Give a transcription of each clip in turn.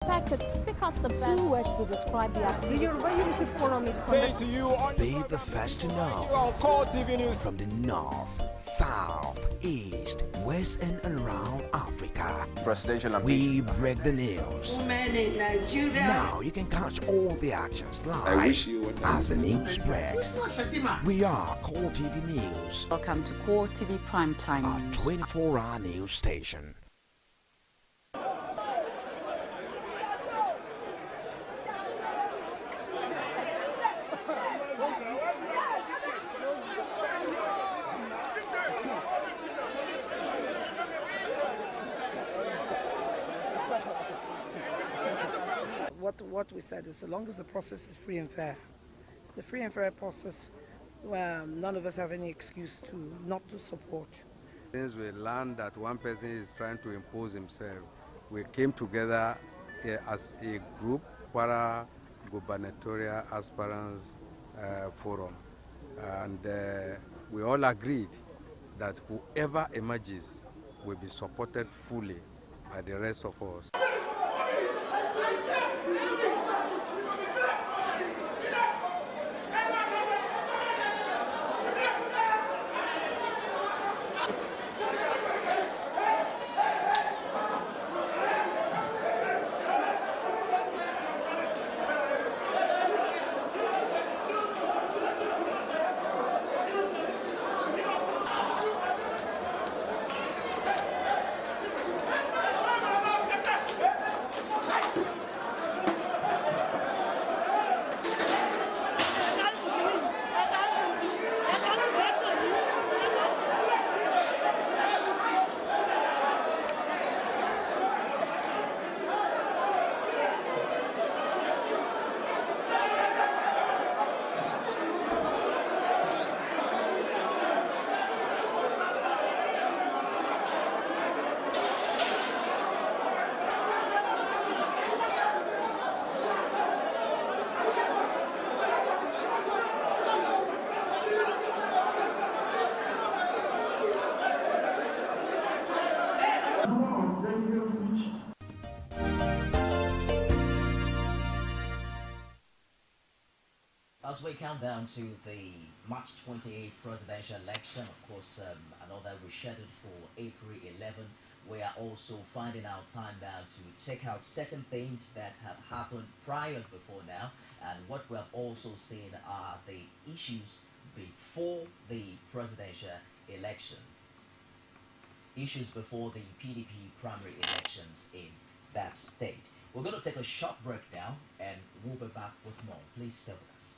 expected to seek out the best. 2 words to describe the activity. The Yoruba Unity Forum is conducted. Be the first to know. From the north, south, east, west, and around Africa. We break the news. Women in Nigeria. Now you can catch all the actions live as the news breaks. We are Core TV News. Welcome to Core TV Primetime News. A 24-hour news station. What we said is, so long as the process is free and fair, the free and fair process, well, none of us have any excuse to not to support. Since we learned that one person is trying to impose himself, we came together as a group, para gubernatorial aspirants forum, and we all agreed that whoever emerges will be supported fully by the rest of us. As we count down to the March 28th presidential election, of course, another rescheduled for April 11, we are also finding our time now to check out certain things that have happened prior before now, and what we have also seen are the issues before the presidential election. Issues before the PDP primary elections in that state. We're going to take a short break now, and we'll be back with more. Please stay with us.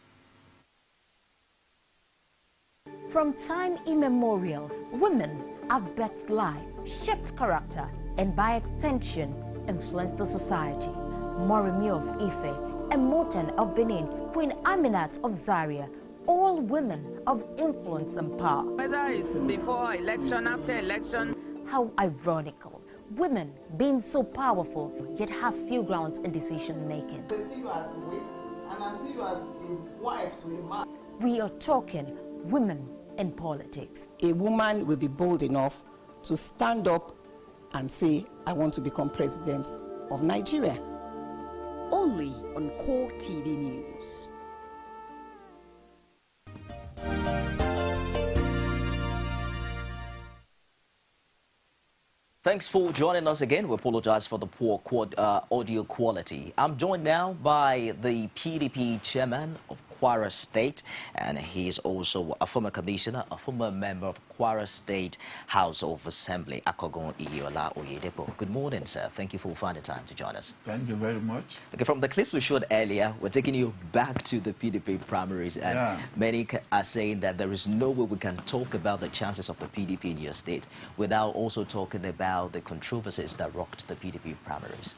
From time immemorial, women have birthed life, shaped character, and by extension, influenced the society. Moremi of Ife, Emotan of Benin, Queen Aminat of Zaria, all women of influence and power. Whether it's before election, after election. How ironical. Women being so powerful, yet have few grounds in decision making. They see you as a wife, and I see you as a wife to a man. We are talking women in politics. A woman will be bold enough to stand up and say, I want to become president of Nigeria. Only on Core TV News. Thanks for joining us again. We apologize for the poor audio quality. I'm joined now by the PDP chairman of Kwara State, and he is also a former commissioner, a former member of Kwara State House of Assembly, Akogon IYIOLA OYEDEPO. Good morning, sir. Thank you for finding time to join us. Thank you very much. Okay, from the clips we showed earlier, we're taking you back to the PDP primaries, and many are saying that there is no way we can talk about the chances of the PDP in your state without also talking about the controversies that rocked the PDP primaries.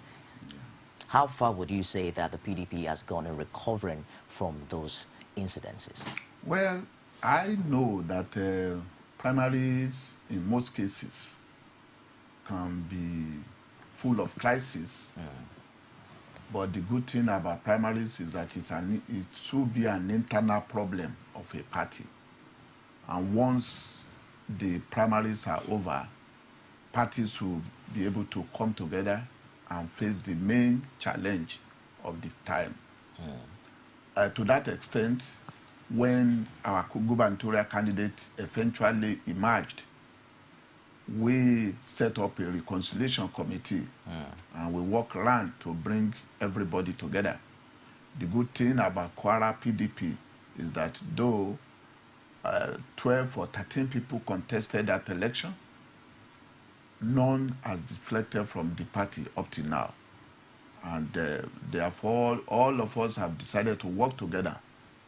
How far would you say that the PDP has gone in recovering from those incidences? Well, I know that primaries, in most cases, can be full of crisis. But the good thing about primaries is that it should be an internal problem of a party. And once the primaries are over, parties will be able to come together and face the main challenge of the time. To that extent, when our gubernatorial candidate eventually emerged, we set up a reconciliation committee and we worked around to bring everybody together. The good thing about Kwara PDP is that though 12 or 13 people contested that election, none has deflected from the party up to now. And therefore, all of us have decided to work together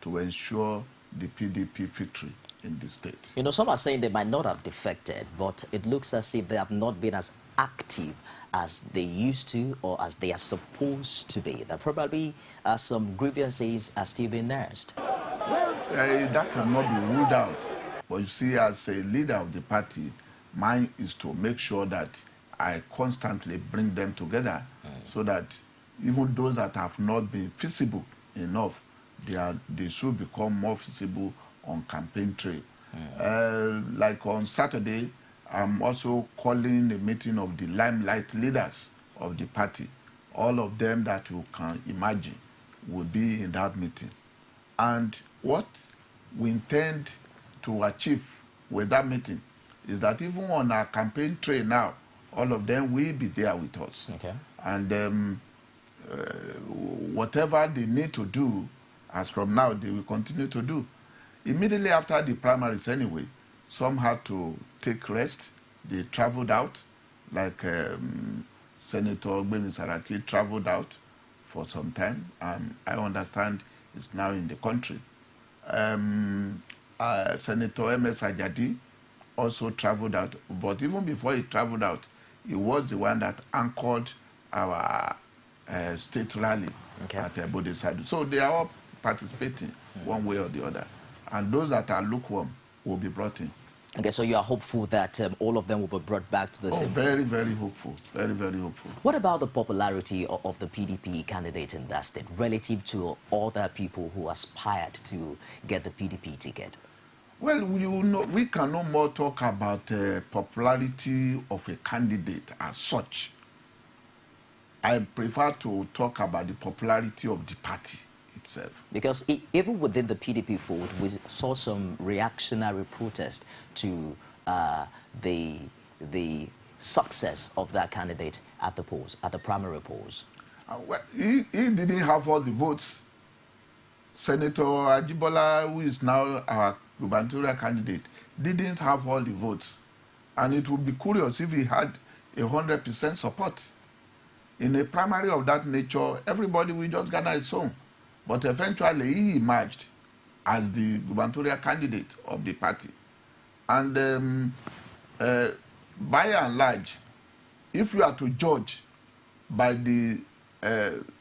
to ensure the PDP victory in the state. You know, some are saying they might not have defected, but it looks as if they have not been as active as they used to or as they are supposed to be. That probably some grievances are still being nursed. Well, that cannot be ruled out. But you see, as a leader of the party, mine is to make sure that I constantly bring them together so that even those that have not been visible enough, they should become more visible on campaign trail. Like on Saturday, I'm also calling a meeting of the limelight leaders of the party. All of them that you can imagine will be in that meeting. And what we intend to achieve with that meeting is that even on our campaign trail now, all of them will be there with us. Okay. And whatever they need to do, as from now, they will continue to do. Immediately after the primaries anyway, some had to take rest. They traveled out, like Senator Ogbeni Saraki traveled out for some time. I understand is now in the country. Senator M.S. Ajadi also traveled out, but even before he traveled out, he was the one that anchored our state rally at Bodesadu. So they are all participating one way or the other. And those that are lukewarm will be brought in. Okay, so you are hopeful that all of them will be brought back to the same... Very, very hopeful. Very, very hopeful. What about the popularity of the PDP candidate in that state relative to other people who aspired to get the PDP ticket? Well, we can no more talk about popularity of a candidate as such. I prefer to talk about the popularity of the party itself. Because even within the PDP fold, we saw some reactionary protest to the success of that candidate at the polls, at the primary polls. Well, he didn't have all the votes. Senator Ajibola, who is now our gubernatorial candidate, didn't have all the votes. And it would be curious if he had 100% support. In a primary of that nature, everybody will just gather its own. But eventually, he emerged as the gubernatorial candidate of the party. And by and large, if you are to judge by the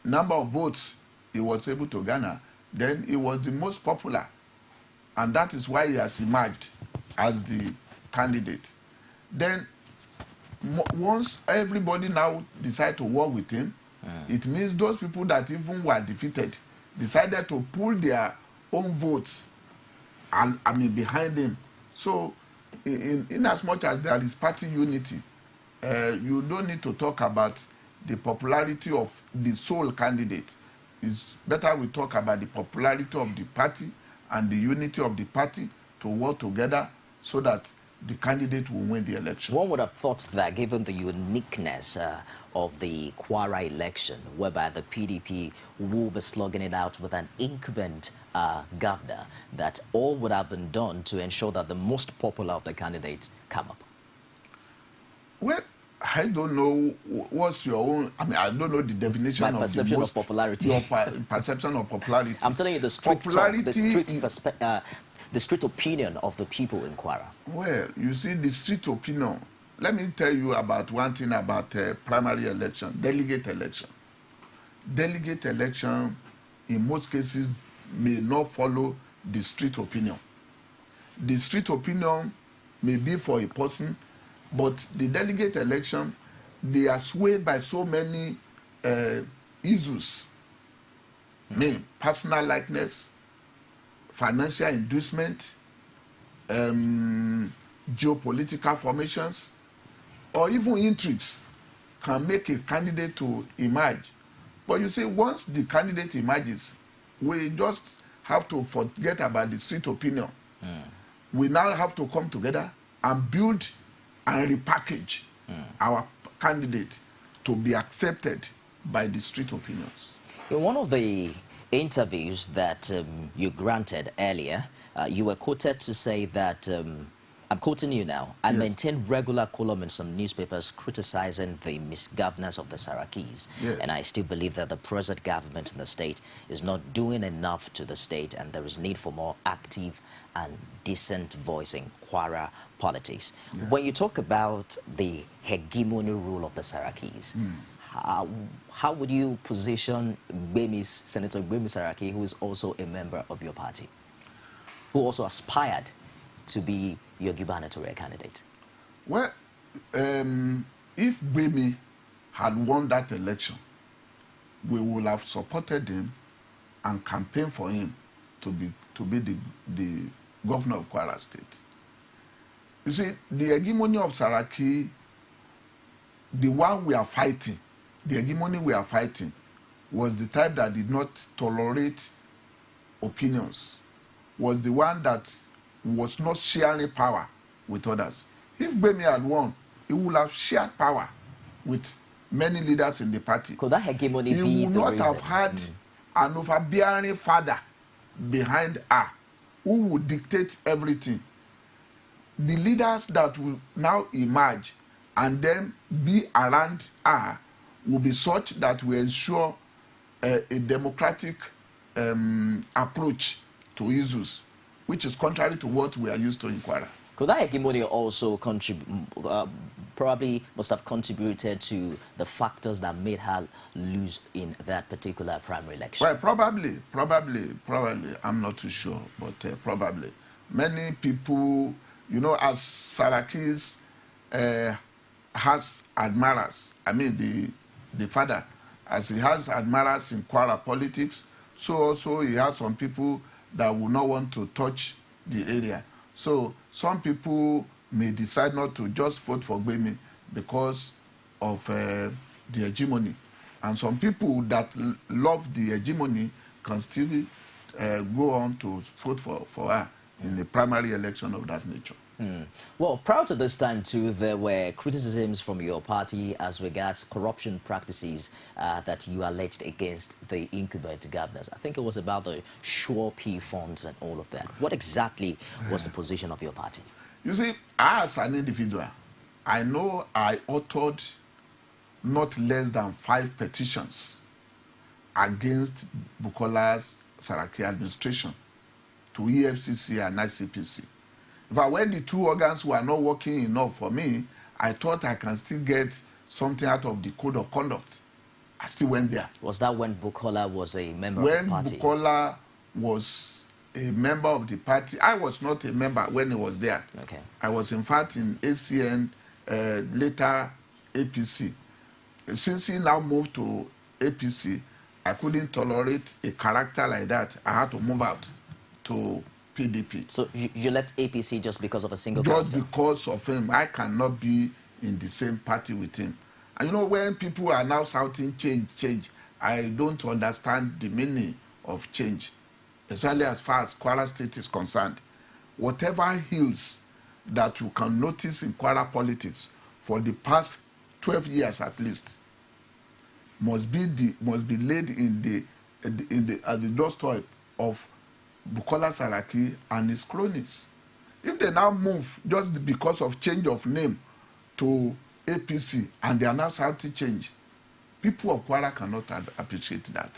number of votes he was able to garner, then he was the most popular. And that is why he has emerged as the candidate. Then, once everybody now decide to work with him, it means those people that even were defeated decided to pull their own votes and behind him. So, in as much as there is party unity, you don't need to talk about the popularity of the sole candidate. It's better we talk about the popularity of the party and the unity of the party to work together so that the candidate will win the election. One would have thought that given the uniqueness of the Kwara election, whereby the PDP will be slugging it out with an incumbent governor, that all would have been done to ensure that the most popular of the candidates come up. Well, I don't know what's your own... I mean, I don't know the definition of perception of popularity. Your perception of popularity. I'm telling you the strict popularity the street opinion of the people in Kwara. Well, you see, the street opinion. Let me tell you about one thing about primary election, delegate election. Delegate election, in most cases, may not follow the street opinion. The street opinion may be for a person, but the delegate election, they are swayed by so many issues. Personal likeness, financial inducement, geopolitical formations, or even intrigues can make a candidate to emerge. But you see, once the candidate emerges, we just have to forget about the street opinion. We now have to come together and build and repackage our candidate to be accepted by the street opinions. In one of the interviews that you granted earlier, you were quoted to say that, I'm quoting you now, I maintain regular column in some newspapers criticizing the misgovernance of the Sarakis. And I still believe that the present government in the state is not doing enough to the state, and there is need for more active and decent voice in Kwara politics. When you talk about the hegemony rule of the Sarakis, how would you position Senator Gbemi Saraki, who is also a member of your party, who also aspired to be your gubernatorial candidate? Well, if Gbemi had won that election, we would have supported him and campaigned for him to be the governor of Kwara State. You see, the hegemony of Saraki, the one we are fighting, the hegemony we are fighting, was the type that did not tolerate opinions, was the one that was not sharing power with others. If Gbemi had won, he would have shared power with many leaders in the party. Could that hegemony be the reason? He would not have had an overbearing father behind her who would dictate everything. The leaders that will now emerge and then be around her will be such that will ensure a democratic approach to issues, which is contrary to what we are used to in Kwara. Could that hegemony also probably must have contributed to the factors that made her lose in that particular primary election? Well, probably. I'm not too sure, but probably. Many people, you know, as Sarakis has admirers, I mean the father, as he has admirers in Kwara politics, so also he has some people that will not want to touch the area. So some people may decide not to just vote for Gbemi because of the hegemony. And some people that love the hegemony can still go on to vote for her in the primary election of that nature. Well, prior to this time too, there were criticisms from your party as regards corruption practices that you alleged against the incumbent governors. I think it was about the Sure P funds and all of that. What exactly was the position of your party? You see, as an individual, I know I authored not less than 5 petitions against Bukola Saraki administration to EFCC and ICPC. But when the two organs were not working enough for me, I thought I can still get something out of the code of conduct. I still went there. Was that when Bukola was a member of the party? When Bukola was a member of the party, I was not a member when he was there. Okay. I was in fact in ACN, later APC. Since he now moved to APC, I couldn't tolerate a character like that. I had to move out to PDP. So you left APC just because of a single Just character? because of him. I cannot be in the same party with him. And you know, when people are now shouting change, change, I don't understand the meaning of change, especially as far as Kwara State is concerned. Whatever hills that you can notice in Kwara politics for the past 12 years at least must be laid at the doorstep of Bukola Saraki and his cronies. If they now move just because of change of name to APC and they are now shouting change, people of Kwara cannot appreciate that.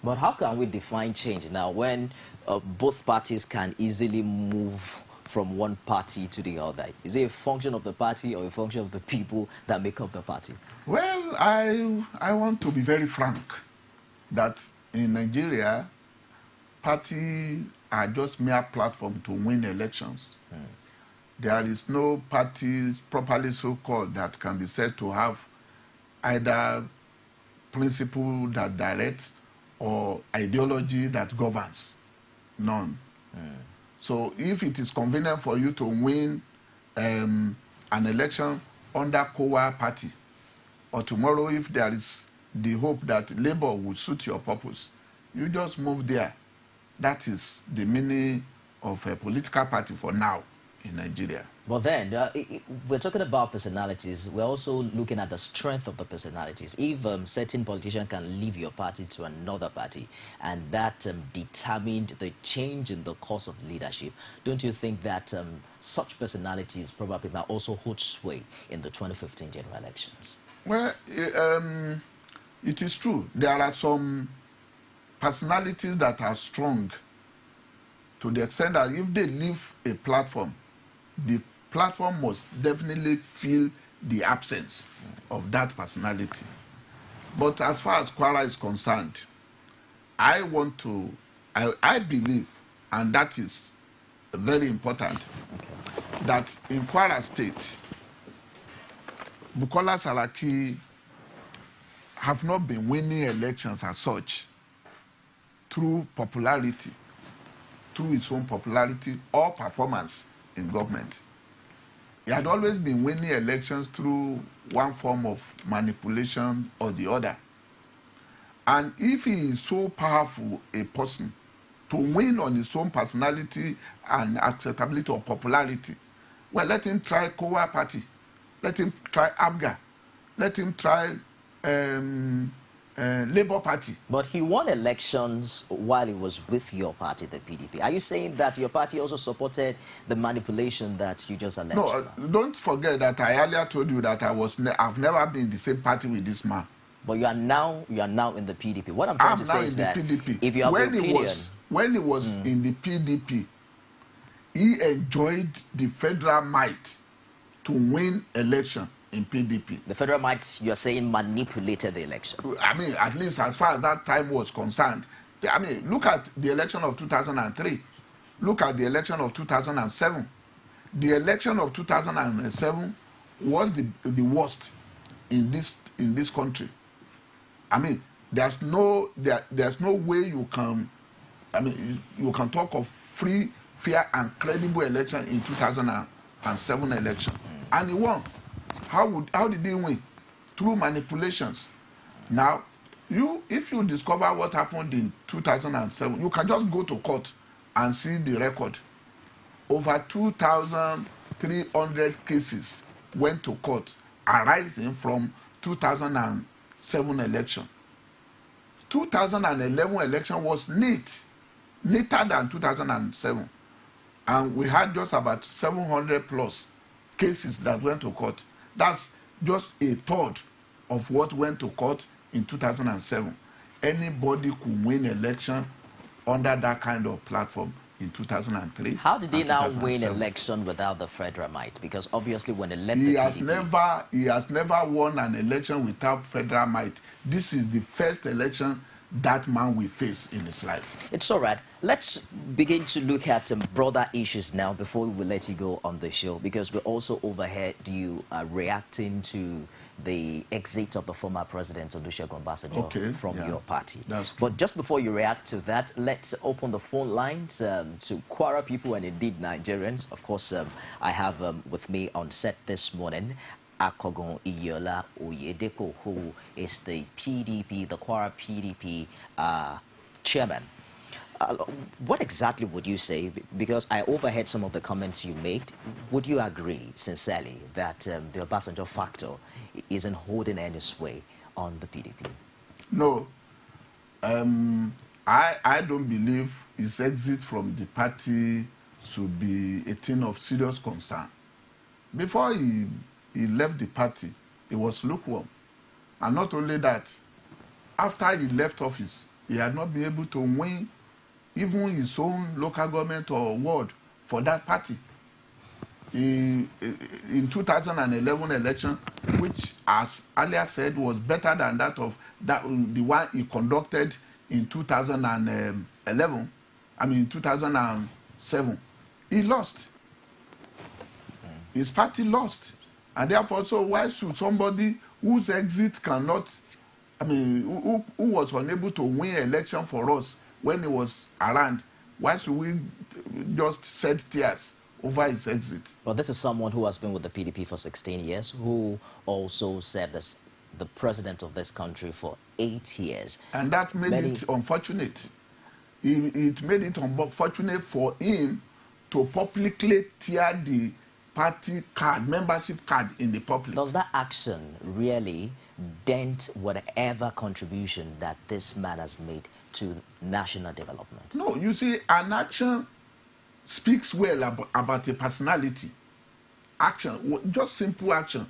But how can we define change now when both parties can easily move from one party to the other? Is it a function of the party or a function of the people that make up the party? Well, I want to be very frank that in Nigeria, parties are just mere platform to win elections. There is no party properly so-called that can be said to have either principle that directs or ideology that governs. None. So if it is convenient for you to win an election under Kowa party, or tomorrow if there is the hope that Labour will suit your purpose, you just move there. That is the meaning of a political party for now in Nigeria. But then, we're talking about personalities. We're also looking at the strength of the personalities. If certain politicians can leave your party to another party, and that determined the change in the course of leadership, don't you think that such personalities probably might also hold sway in the 2015 general elections? Well, it is true. There are some personalities that are strong to the extent that if they leave a platform, the platform must definitely feel the absence of that personality. But as far as Kwara is concerned, I believe, and that is very important, that in Kwara State, Bukola Saraki have not been winning elections as such through popularity, through his own popularity or performance in government. He had always been winning elections through one form of manipulation or the other. And if he is so powerful a person to win on his own personality and acceptability or popularity, well, let him try Kowa Party, let him try ABGA, let him try Labour Party. But he won elections while he was with your party, the PDP. Are you saying that your party also supported the manipulation that you just alleged? No, don't forget that I earlier told you that I've never been in the same party with this man. But you are now in the PDP. What I'm trying to say is that PDP. If you have when the opinion, when he was in the PDP, he enjoyed the federal might to win election in PDP. The federal might, you're saying, manipulated the election. I mean, at least as far as that time was concerned. I mean, look at the election of 2003. Look at the election of 2007. The election of 2007 was the worst in this country. I mean, there's no way you can, I mean, you can talk of free, fair, and credible election in 2007 election, and he won. How did he win? Through manipulations. Now, if you discover what happened in 2007, you can just go to court and see the record. Over 2,300 cases went to court arising from 2007 election. 2011 election was neater than 2007. And we had just about 700 plus cases that went to court. That's just a third of what went to court in 2007. Anybody could win election under that kind of platform in 2003. How did he now win election without the federal might? Because obviously when they left he has never won an election without federal might. This is the first election that man will face in his life. It's all right. Let's begin to look at broader issues now before we let you go on the show, because we also overheard you reacting to the exit of the former president Olusegun Obasanjo from your party. But just before you react to that, let's open the phone lines to Kwara people and indeed Nigerians. Of course, I have with me on set this morning Akogun IYIOLA OYEDEPO, who is the PDP, the Kwara PDP chairman. What exactly would you say? Because I overheard some of the comments you made. Would you agree, sincerely, that the Obasanjo factor isn't holding any sway on the PDP? No. I don't believe his exit from the party should be a thing of serious concern. Before he left the party, he was lukewarm. And not only that, after he left office, he had not been able to win even his own local government or ward for that party. In 2011 election, which as earlier said was better than that of the one he conducted in 2011, I mean 2007, he lost. His party lost. And therefore, so why should somebody whose exit cannot, I mean, who was unable to win election for us when he was around, why should we just shed tears over his exit? Well, this is someone who has been with the PDP for 16 years, who also served as the president of this country for 8 years. And that made it unfortunate. It made it unfortunate for him to publicly tear the party card, membership card in the public. Does that action really dent whatever contribution that this man has made to national development? No, you see, an action speaks well about a personality. Action, just simple action.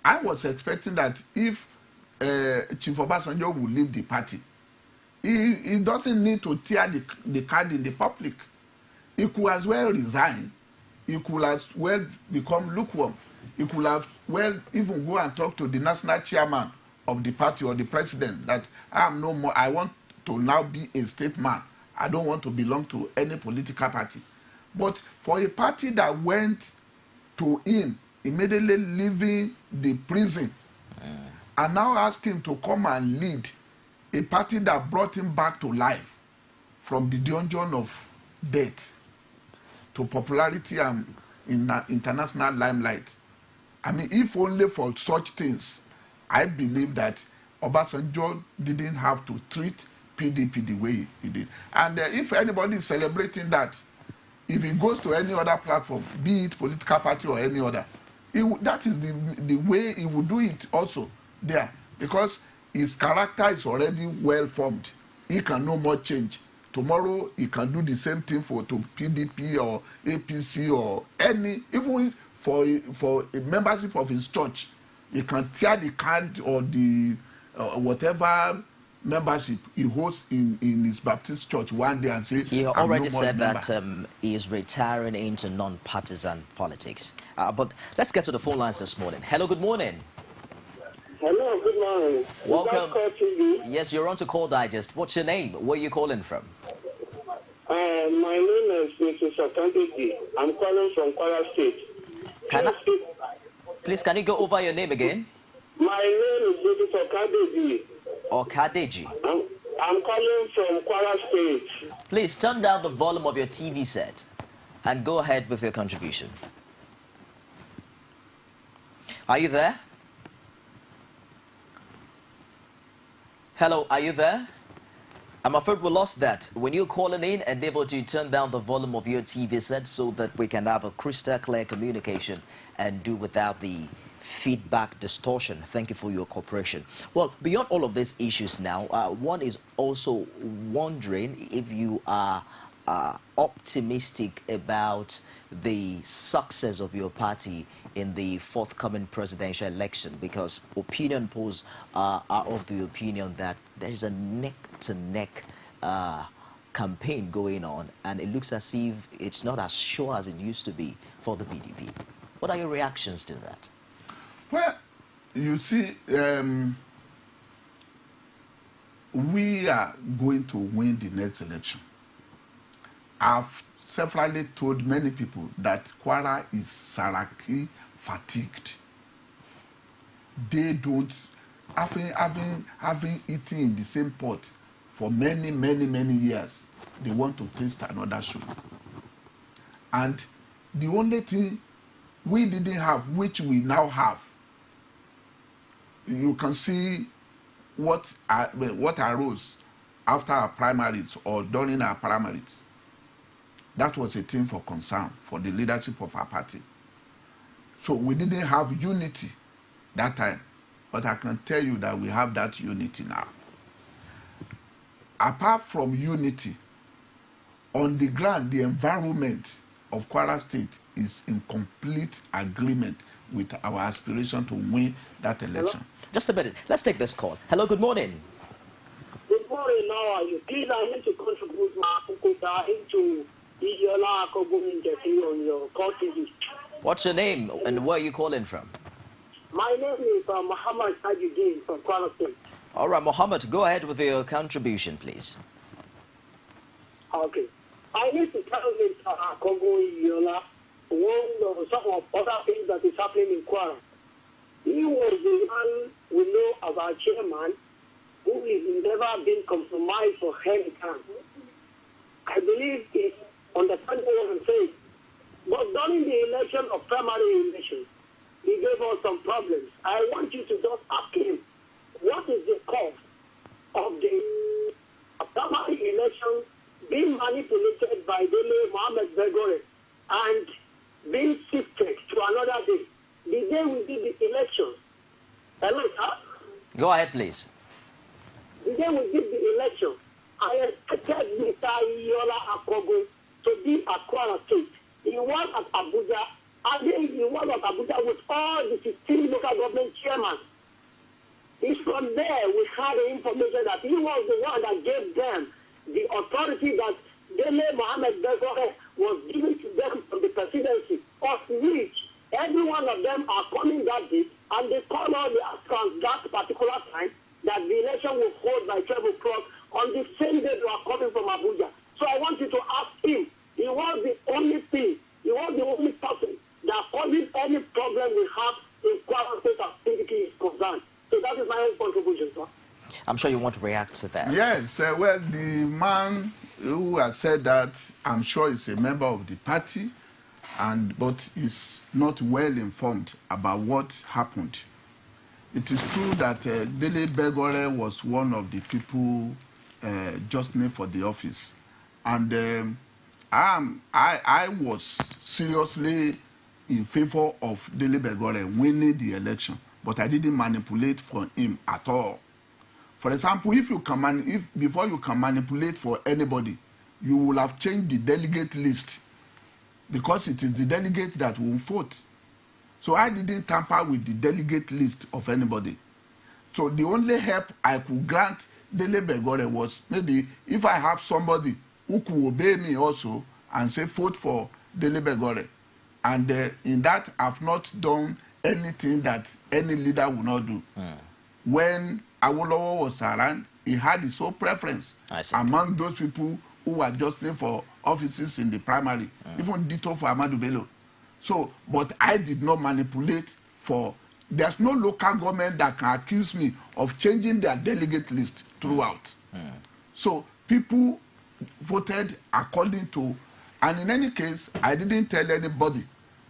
I was expecting that if Chief Obasanjo would leave the party, he doesn't need to tear the card in the public. He could as well resign. He could as well become lukewarm. He could as well even go and talk to the national chairman of the party or the president that I am no more. I want to now be a statesman. I don't want to belong to any political party. But for a party that went to him immediately leaving the prison and now ask him to come and lead a party that brought him back to life from the dungeon of death to popularity and in international limelight. I mean, if only for such things, I believe that Obasanjo didn't have to treat PDP the way he did. And if anybody is celebrating that, if he goes to any other platform, be it political party or any other, that is the way he would do it also there, because his character is already well formed. He can no more change. Tomorrow he can do the same thing to PDP or APC or any, even for a membership of his church. He can tear the card or the whatever membership he holds in his Baptist church one day and say, he already no said that he is retiring into non-partisan politics. But let's get to the phone lines this morning. Hello, good morning. Hello, good morning. Welcome. Yes, you're on to Call Digest. What's your name? Where are you calling from? My name is Mrs. Okandeji. I'm calling from Kwara State. Please, can you go over your name again? My name is Mrs. Okandeji. Okadeji. I'm calling from Kwara State. Please turn down the volume of your TV set and go ahead with your contribution. Are you there? Hello, are you there? I'm afraid we lost that. When you're calling in, endeavor to turn down the volume of your TV set so that we can have a crystal clear communication and do without the feedback distortion. Thank you for your cooperation. Well, beyond all of these issues now, one is also wondering if you are optimistic about the success of your party in the forthcoming presidential election, because opinion polls are of the opinion that there is a neck-to-neck campaign going on, and it looks as if it's not as sure as it used to be for the PDP. What are your reactions to that? Well, you see, we are going to win the next election. I've severally told many people that Kwara is Saraki fatigued. They don't, having eaten in the same pot for many years, they want to taste another soup. And the only thing we didn't have, which we now have, you can see what arose after our primaries or during our primaries. That was a thing for concern for the leadership of our party. So we didn't have unity that time, but I can tell you that we have that unity now. Apart from unity, on the ground, the environment of Kwara State is in complete agreement with our aspiration to win that election. Hello? Just a minute. Let's take this call. Hello, good morning. Good morning, how are you? Please, I need to contribute into IYIOLA on your call TV. What's your name and where are you calling from? My name is Muhammad Tajudeen from Kwara State. All right, Muhammad, go ahead with your contribution, please. Okay. I need to tell Mr. Congo IYIOLA some of other things that is happening in Kwara. He was the man we know as our chairman who has never been compromised for any time. I believe he understands what I'm saying. But during the election of primary elections, he gave us some problems. I want you to just ask him what is the cause of the primary election being manipulated by Dele Mohammed Begore and being shifted to another day? The day we did the election. Hello, sir? Go ahead, please. The day we did the election, I expected Mr. IYIOLA Akogo to be at Kwara State. He was at Abuja, and then he was at Abuja with all the 16 local government chairmen. It's from there we had the information that he was the one that gave them the authority that Dele Mohammed Begore was given to them from the presidency, of which every one of them are coming that day, and they call all the aspirants that particular time that the election will hold by 12 o'clock on the same day they are coming from Abuja. So I want you to ask him. He was the only thing, he was the only person that causing any problem we have in Kwara State as PDP is concerned. So that is my own contribution, sir. I'm sure you want to react to that. Yes, well, the man who has said that, I'm sure is a member of the party, but is not well informed about what happened. It is true that Dele Begore was one of the people just named for the office. And I was seriously in favor of Dele Begore winning the election, but I didn't manipulate for him at all. For example, before you can manipulate for anybody, you will have changed the delegate list, because it is the delegate that will vote. So I didn't tamper with the delegate list of anybody. So the only help I could grant Dele Begore was maybe if I have somebody who could obey me also and say vote for Dele Begore. And in that, I've not done anything that any leader would not do. When Awolowo was around, he had his own preference among those people who were just named for offices in the primary, even ditto for Ahmadu Bello. So, but I did not manipulate for, there's no local government that can accuse me of changing their delegate list throughout. So people voted according to, and in any case, I didn't tell anybody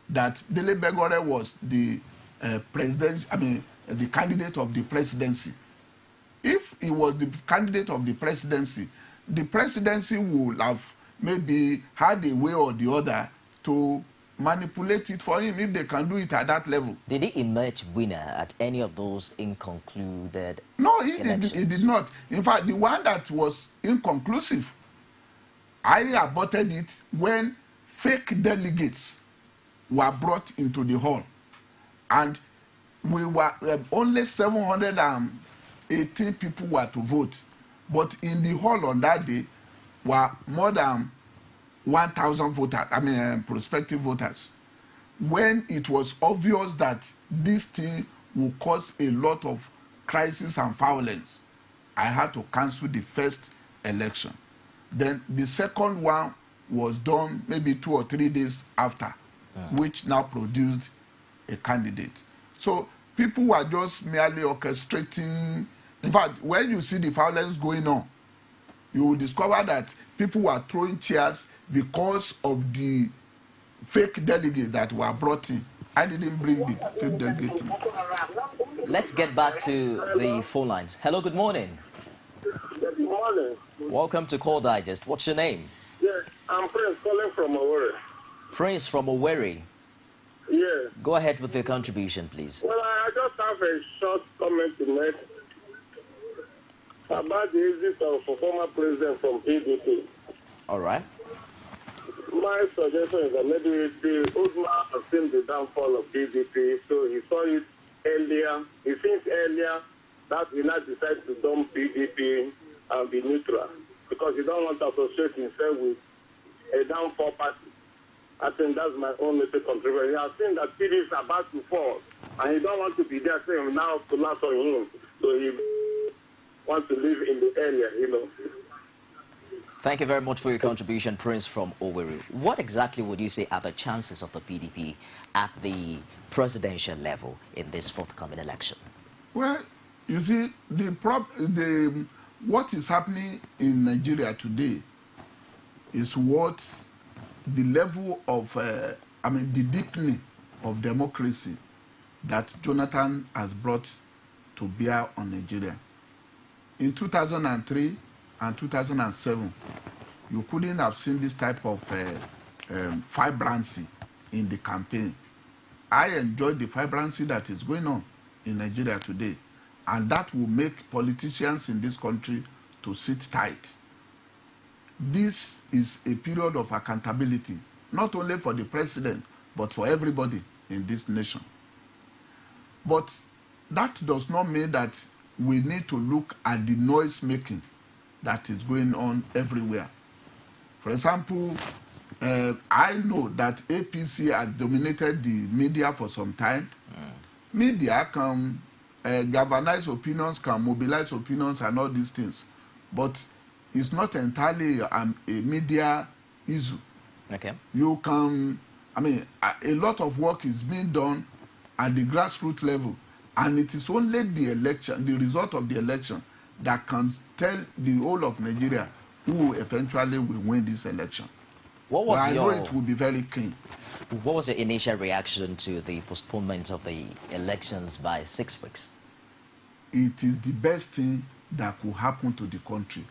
that Dele Begore was the the candidate of the presidency. If he was the candidate of the presidency would have maybe had a way or the other to manipulate it for him if they can do it at that level. Did he emerge winner at any of those inconcluded No, he did not. In fact, the one that was inconclusive, I aborted it when fake delegates were brought into the hall. And we were only 718 people were to vote. But in the hall on that day were more than 1,000 voters, prospective voters. When it was obvious that this thing will cause a lot of crisis and violence, I had to cancel the first election. Then the second one was done maybe 2 or 3 days after, which now produced a candidate. So people were just merely orchestrating. In fact, when you see the violence going on, you will discover that people were throwing chairs because of the fake delegate that were brought in. I didn't bring the fake delegate in. Let's get back to the phone lines. Hello, good morning. Good morning. Welcome to Call Digest. What's your name? Yes, I'm Prince calling from Owerri. Prince from Owerri. Yes. Go ahead with your contribution, please. Well, I just have a short comment to make about the exit of a former president from PDP. All right. My suggestion is that maybe the old man has seen the downfall of PDP, so he saw it earlier. He thinks earlier that he now decided to dump PDP and be neutral because he don't want to associate himself with a downfall party. I think that's my own little contribution. He has seen that PDP is about to fall, and he don't want to be there saying now to collapse on him. So he wants to live in the area, Thank you very much for your contribution, Prince from Owerri. What exactly would you say are the chances of the PDP at the presidential level in this forthcoming election? Well, you see, what is happening in Nigeria today is what the level of, the deepening of democracy that Jonathan has brought to bear on Nigeria. In 2003 and 2007, you couldn't have seen this type of vibrancy in the campaign. I enjoy the vibrancy that is going on in Nigeria today, and that will make politicians in this country to sit tight. This is a period of accountability, not only for the president, but for everybody in this nation. But that does not mean that we need to look at the noise making that is going on everywhere. For example, I know that APC has dominated the media for some time. Media can galvanize opinions, can mobilize opinions and all these things. But it's not entirely a media issue. Okay. You can, I mean, a lot of work is being done at the grassroots level. And it is only the election, the result of the election, that can tell the whole of Nigeria who eventually will win this election. What was I know it will be very keen. What was your initial reaction to the postponement of the elections by 6 weeks? It is the best thing that could happen to the country.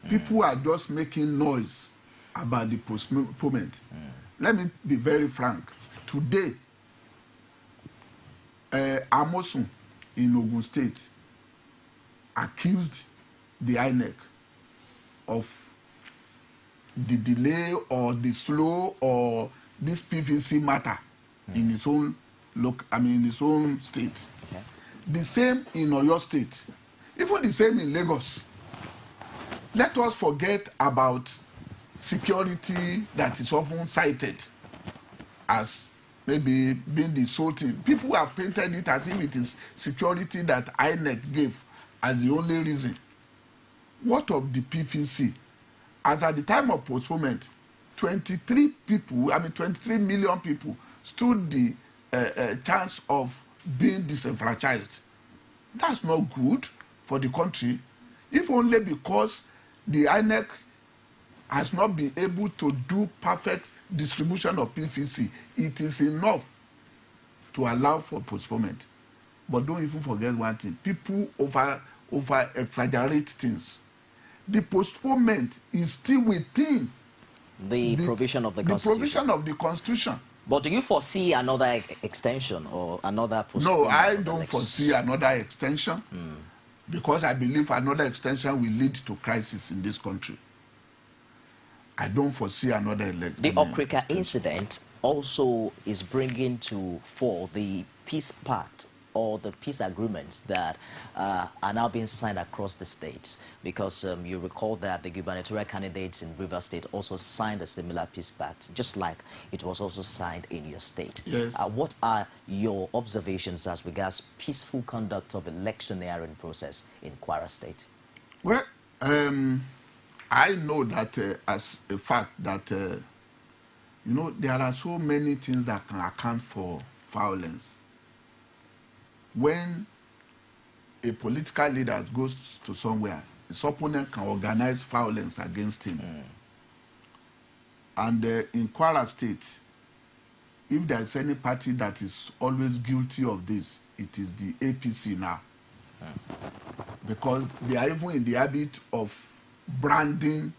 People are just making noise about the postponement. Let me be very frank. Today, Amosun in Ogun State accused the INEC of the delay or the slow or this PVC matter in its own in its own state. Okay. The same in Oyo State, even the same in Lagos. Let us forget about security that is often cited as maybe being the sole thing. People have painted it as if it is security that INEC gave as the only reason. What of the PVC? As at the time of postponement, 23 million people stood the chance of being disenfranchised. That's not good for the country, if only because the INEC has not been able to do perfect distribution of PVC. It is enough to allow for postponement. But don't even forget one thing. People over exaggerate things. The postponement is still within the provision of the Constitution. The provision of the Constitution. But do you foresee another extension or another postponement? No, I don't foresee another extension because I believe another extension will lead to crisis in this country. I don't foresee another election. The Okrika incident also is bringing to fore the peace pact or the peace agreements that are now being signed across the states, because you recall that the gubernatorial candidates in Rivers State also signed a similar peace pact, just like it was also signed in your state. Yes. What are your observations as regards peaceful conduct of electioneering process in Kwara State? Well, I know that as a fact that, you know, there are so many things that can account for violence. When a political leader goes to somewhere, his opponent can organize violence against him. And in Kwara State, if there is any party that is always guilty of this, it is the APC now. Because they are even in the habit of branding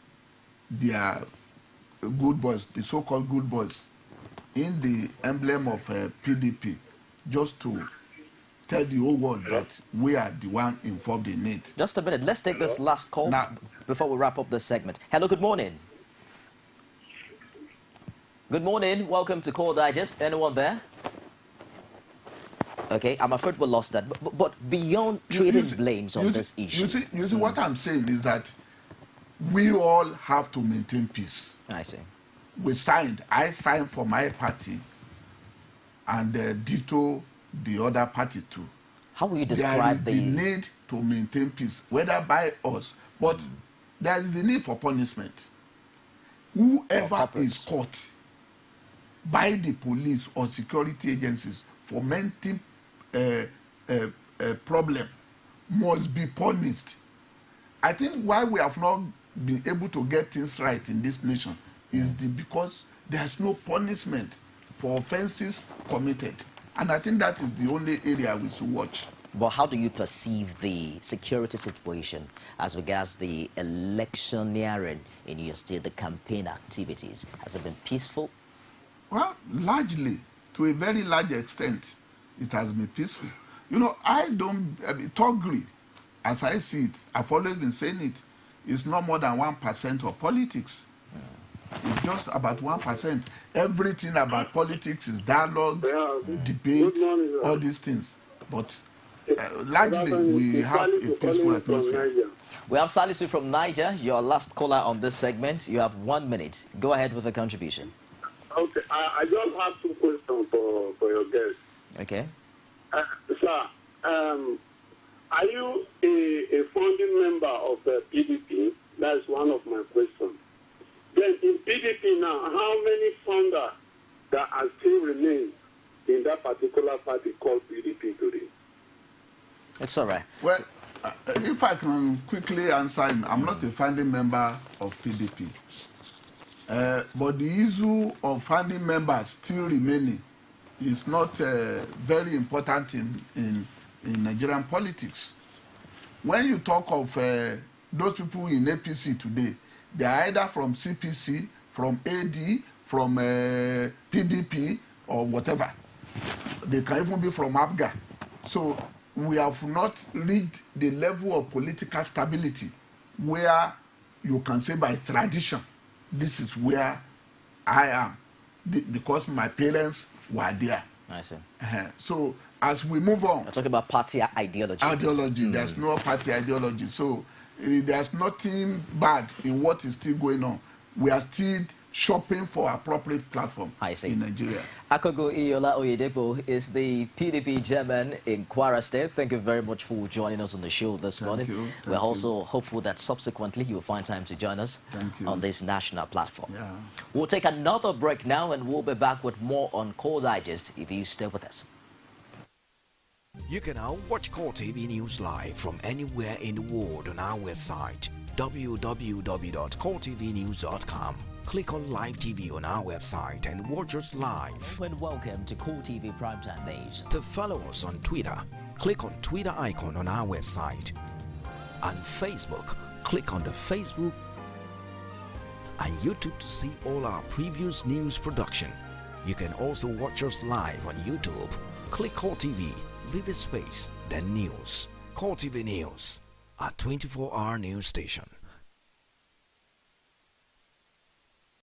their good boys, the so-called good boys, in the emblem of PDP, just to tell the whole world that we are the one involved in it. Just a minute. Let's take this last call now, before we wrap up this segment. Hello, good morning. Good morning. Welcome to Call Digest. Anyone there? Okay, I'm afraid we lost that. But beyond trading blames on this issue. You see what I'm saying is that we all have to maintain peace. I see. I signed for my party, and ditto the other party too. How will you describe the need to maintain peace, whether by us, but there is the need for punishment. Whoever is caught by the police or security agencies fomenting a problem must be punished. I think why we have not been able to get things right in this nation is because there's no punishment for offenses committed. And I think that is the only area we should watch. But how do you perceive the security situation as regards the electioneering in your state, the campaign activities? Has it been peaceful? Well, largely, to a very large extent, it has been peaceful. You know, Togri, as I see it, I've always been saying it, is not more than 1% of politics. It's just about 1%. Everything about politics is dialogue, debate, all these things. But largely, we have a peaceful atmosphere. We have Salisu from Niger, your last caller on this segment. You have 1 minute. Go ahead with the contribution. Okay, I just have 2 questions for your guest. Okay. Sir, are you a founding member of the PDP? That's one of my questions. Then in PDP now, how many founders that are still remain in that particular party called PDP today? It's all right. Well, if I can quickly answer him, I'm not a founding member of PDP. But the issue of founding members still remaining is not very important in Nigerian politics. When you talk of those people in APC today, they are either from CPC, from AD, from PDP, or whatever. They can even be from ABGA. So we have not reached the level of political stability where you can say by tradition, this is where I am, because my parents were there. I see. So as we move on, we're talking about party ideology. There's no party ideology. So there's nothing bad in what is still going on. We are still shopping for appropriate platform in Nigeria. IYIOLA OYEDEPO is the PDP chairman in Kwara State. Thank you very much for joining us on the show this morning. We're also hopeful that subsequently you will find time to join us on this national platform. Yeah. We'll take another break now and we'll be back with more on Core Digest if you stay with us. You can now watch Core TV News live from anywhere in the world on our website www.coretvnews.com. Click on Live TV on our website and watch us live. And welcome to Core TV Primetime Days. To follow us on Twitter, click on Twitter icon on our website. On Facebook, click on the Facebook and YouTube to see all our previous news production. You can also watch us live on YouTube. Click Core TV, leave a space, then news. Core TV News, a 24-hour news station.